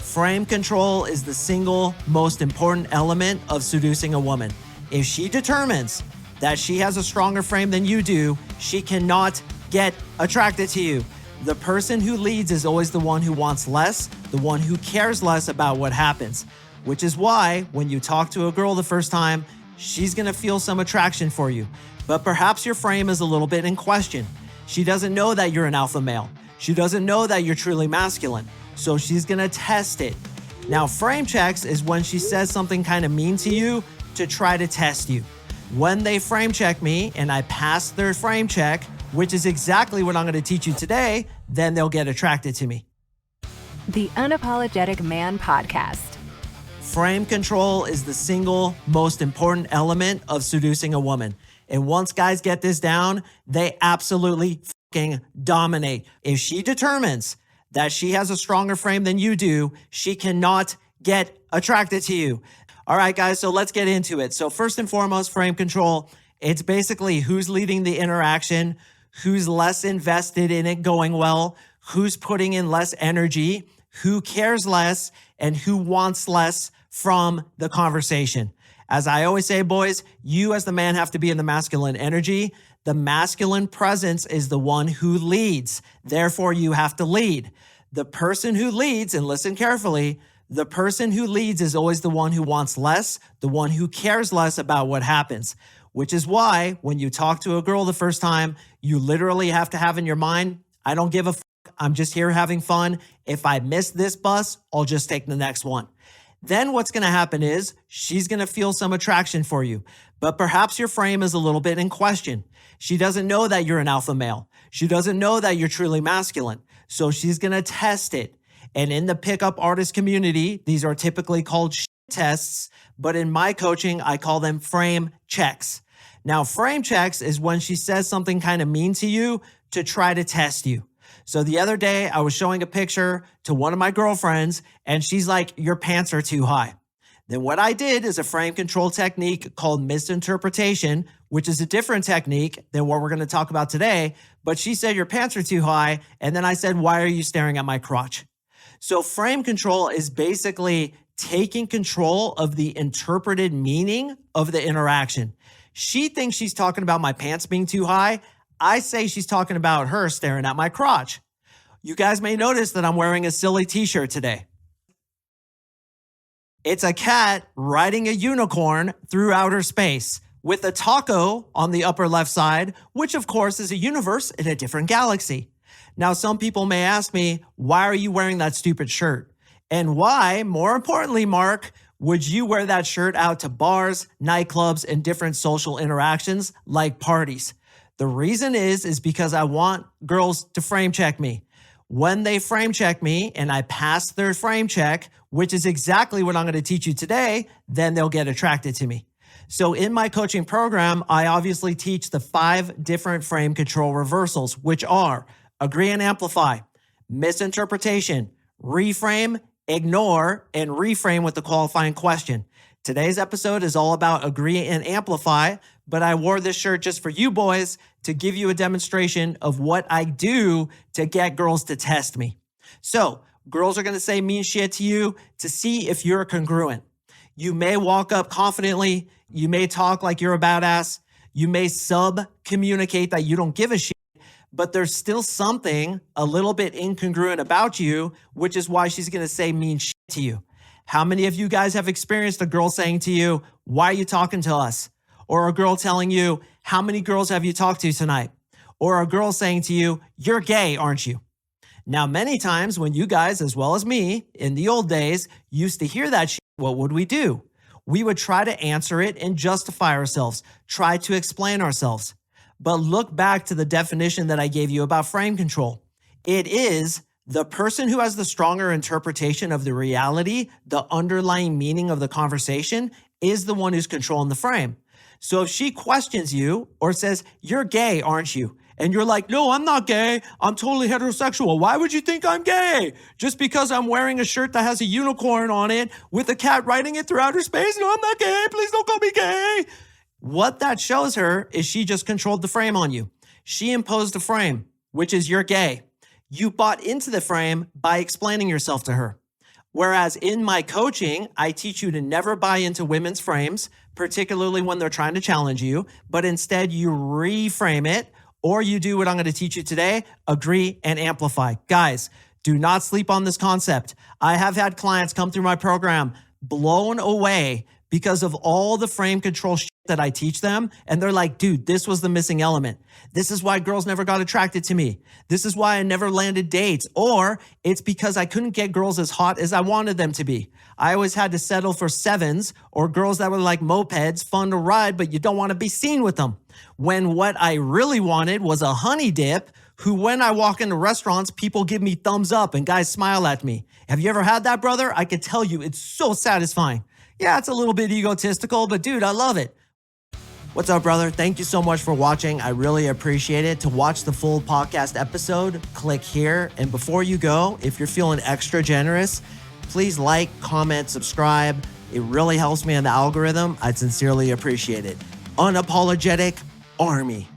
Frame control is the single most important element of seducing a woman. If she determines that she has a stronger frame than you do, she cannot get attracted to you. The person who leads is always the one who wants less, the one who cares less about what happens, which is why when you talk to a girl the first time, she's gonna feel some attraction for you. But perhaps your frame is a little bit in question. She doesn't know that you're an alpha male. She doesn't know that you're truly masculine. So she's gonna test it. Now, frame checks is when she says something kind of mean to you to try to test you. When they frame check me and I pass their frame check, which is exactly what I'm gonna teach you today, then they'll get attracted to me. The Unapologetic Man Podcast. Frame control is the single most important element of seducing a woman. And once guys get this down, they absolutely fucking dominate. If she determines that she has a stronger frame than you do, she cannot get attracted to you. All right, guys, so let's get into it. So first and foremost, frame control, it's basically who's leading the interaction, who's less invested in it going well, who's putting in less energy, who cares less, and who wants less from the conversation. As I always say, boys, you as the man have to be in the masculine energy. The masculine presence is the one who leads. Therefore, you have to lead. The person who leads, and listen carefully, the person who leads is always the one who wants less, the one who cares less about what happens, which is why when you talk to a girl the first time, you literally have to have in your mind, I don't give a fuck. I'm just here having fun. If I miss this bus, I'll just take the next one. Then what's going to happen is she's going to feel some attraction for you, but perhaps your frame is a little bit in question. She doesn't know that you're an alpha male. She doesn't know that you're truly masculine. So she's going to test it. And in the pickup artist community, these are typically called shit tests, but in my coaching, I call them frame checks. Now, frame checks is when she says something kind of mean to you to try to test you. So the other day I was showing a picture to one of my girlfriends and she's like, your pants are too high. Then what I did is a frame control technique called misinterpretation, which is a different technique than what we're going to talk about today. But she said, your pants are too high. And then I said, why are you staring at my crotch? So frame control is basically taking control of the interpreted meaning of the interaction. She thinks she's talking about my pants being too high. I say she's talking about her staring at my crotch. You guys may notice that I'm wearing a silly t-shirt today. It's a cat riding a unicorn through outer space with a taco on the upper left side, which of course is a universe in a different galaxy. Now, some people may ask me, why are you wearing that stupid shirt? And why, more importantly, Mark, would you wear that shirt out to bars, nightclubs, and different social interactions like parties? The reason is because I want girls to frame check me. When they frame check me and I pass their frame check, which is exactly what I'm going to teach you today, then they'll get attracted to me. So in my coaching program, I obviously teach the 5 different frame control reversals, which are agree and amplify, misinterpretation, reframe, ignore, and reframe with the qualifying question. Today's episode is all about agree and amplify, but I wore this shirt just for you boys to give you a demonstration of what I do to get girls to test me. So girls are going to say mean shit to you to see if you're congruent. You may walk up confidently. You may talk like you're a badass. You may sub-communicate that you don't give a shit, but there's still something a little bit incongruent about you, which is why she's going to say mean shit to you. How many of you guys have experienced a girl saying to you, why are you talking to us? Or a girl telling you, how many girls have you talked to tonight? Or a girl saying to you, you're gay, aren't you? Now, many times when you guys, as well as me, in the old days, used to hear that shit, what would we do? We would try to answer it and justify ourselves, try to explain ourselves. But look back to the definition that I gave you about frame control. It is the person who has the stronger interpretation of the reality, the underlying meaning of the conversation, is the one who's controlling the frame. So if she questions you or says, you're gay, aren't you? And you're like, no, I'm not gay. I'm totally heterosexual. Why would you think I'm gay? Just because I'm wearing a shirt that has a unicorn on it with a cat riding it through outer space? No, I'm not gay. Please don't call me gay. What that shows her is she just controlled the frame on you. She imposed a frame, which is you're gay. You bought into the frame by explaining yourself to her. Whereas in my coaching, I teach you to never buy into women's frames, particularly when they're trying to challenge you, but instead you reframe it, or you do what I'm going to teach you today, agree and amplify. Guys, do not sleep on this concept. I have had clients come through my program blown away because of all the frame control shit that I teach them. And they're like, dude, this was the missing element. This is why girls never got attracted to me. This is why I never landed dates. Or it's because I couldn't get girls as hot as I wanted them to be. I always had to settle for sevens or girls that were like mopeds, fun to ride, but you don't want to be seen with them. When what I really wanted was a honey dip who, when I walk into restaurants, people give me thumbs up and guys smile at me. Have you ever had that, brother? I can tell you it's so satisfying. Yeah, it's a little bit egotistical, but dude, I love it. What's up, brother? Thank you so much for watching. I really appreciate it. To watch the full podcast episode, click here. And before you go, if you're feeling extra generous, please like, comment, subscribe. It really helps me in the algorithm. I'd sincerely appreciate it. Unapologetic Army.